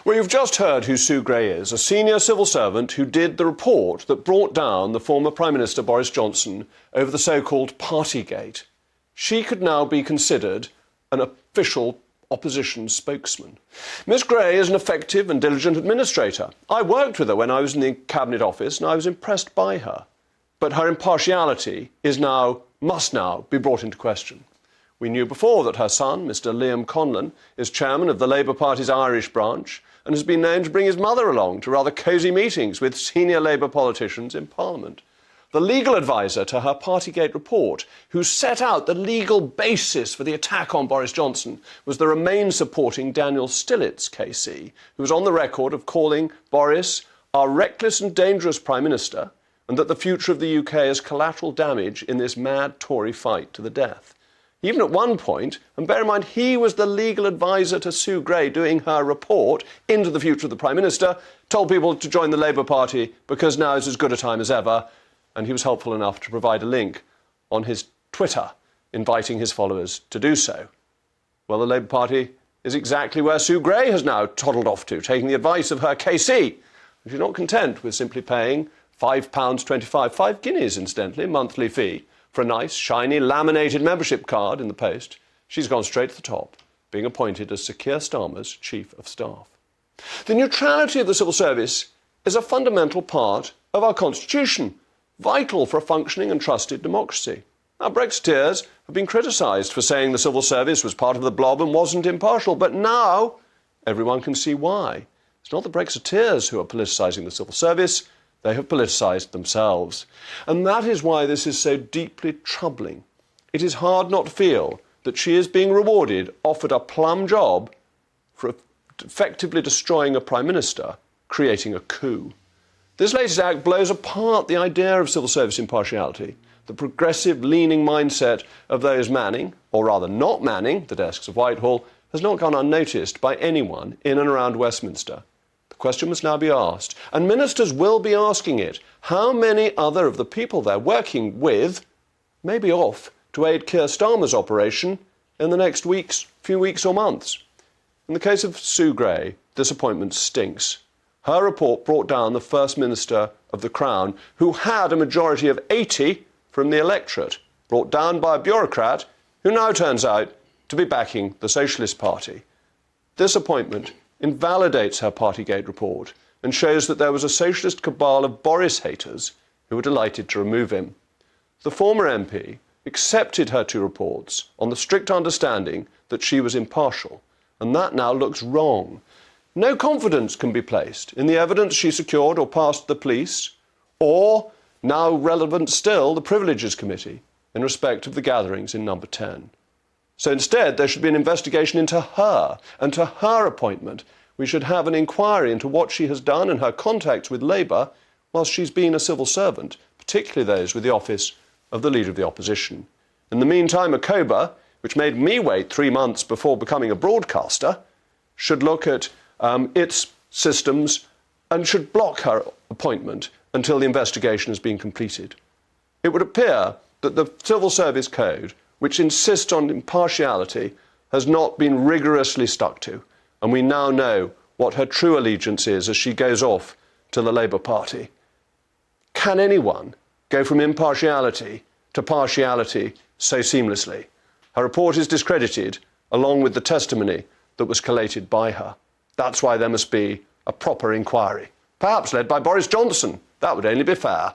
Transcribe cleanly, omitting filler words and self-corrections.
Well, you've just heard who Sue Gray is, a senior civil servant who did the report that brought down the former Prime Minister Boris Johnson over the so-called Partygate. She could now be considered an official opposition spokesman. Ms Gray is an effective and diligent administrator. I worked with her when I was in the Cabinet Office and I was impressed by her. But her impartiality must now be brought into question. We knew before that her son, Mr Liam Conlon, is chairman of the Labour Party's Irish branch and has been known to bring his mother along to rather cosy meetings with senior Labour politicians in Parliament. The legal advisor to her Partygate report, who set out the legal basis for the attack on Boris Johnson, was the Remain supporting Daniel Stillitz KC, who was on the record of calling Boris our reckless and dangerous Prime Minister, and that the future of the UK is collateral damage in this mad Tory fight to the death. Even at one point, and bear in mind he was the legal advisor to Sue Gray doing her report into the future of the Prime Minister, told people to join the Labour Party because now is as good a time as ever, and he was helpful enough to provide a link on his Twitter inviting his followers to do so. Well, the Labour Party is exactly where Sue Gray has now toddled off to, taking the advice of her KC. If you're not content with simply paying £5.25, 5 guineas incidentally, monthly fee, for a nice, shiny, laminated membership card in the post, she's gone straight to the top, being appointed as Sir Keir Starmer's Chief of Staff. The neutrality of the civil service is a fundamental part of our constitution, vital for a functioning and trusted democracy. Now, Brexiteers have been criticised for saying the civil service was part of the blob and wasn't impartial, but now everyone can see why. It's not the Brexiteers who are politicising the civil service, they have politicised themselves. And that is why this is so deeply troubling. It is hard not to feel that she is being rewarded, offered a plum job for effectively destroying a Prime Minister, creating a coup. This latest act blows apart the idea of civil service impartiality. The progressive, leaning mindset of those manning, or rather not manning, the desks of Whitehall has not gone unnoticed by anyone in and around Westminster. The question must now be asked, and ministers will be asking it, how many other of the people they're working with may be off to aid Keir Starmer's operation in the next few weeks or months? In the case of Sue Gray, this appointment stinks. Her report brought down the First Minister of the Crown, who had a majority of 80 from the electorate, brought down by a bureaucrat who now turns out to be backing the Socialist Party. This appointment invalidates her Partygate report and shows that there was a socialist cabal of Boris haters who were delighted to remove him. The former MP accepted her two reports on the strict understanding that she was impartial, and that now looks wrong. No confidence can be placed in the evidence she secured or passed the police, or, now relevant still, the Privileges Committee in respect of the gatherings in number 10. So instead, there should be an investigation into her and to her appointment. We should have an inquiry into what she has done and her contacts with Labour whilst she's been a civil servant, particularly those with the office of the Leader of the Opposition. In the meantime, a COBA, which made me wait 3 months before becoming a broadcaster, should look at its systems and should block her appointment until the investigation has been completed. It would appear that the Civil Service Code, which insists on impartiality, has not been rigorously stuck to, and we now know what her true allegiance is as she goes off to the Labour Party. Can anyone go from impartiality to partiality so seamlessly? Her report is discredited, along with the testimony that was collated by her. That's why there must be a proper inquiry, perhaps led by Boris Johnson. That would only be fair.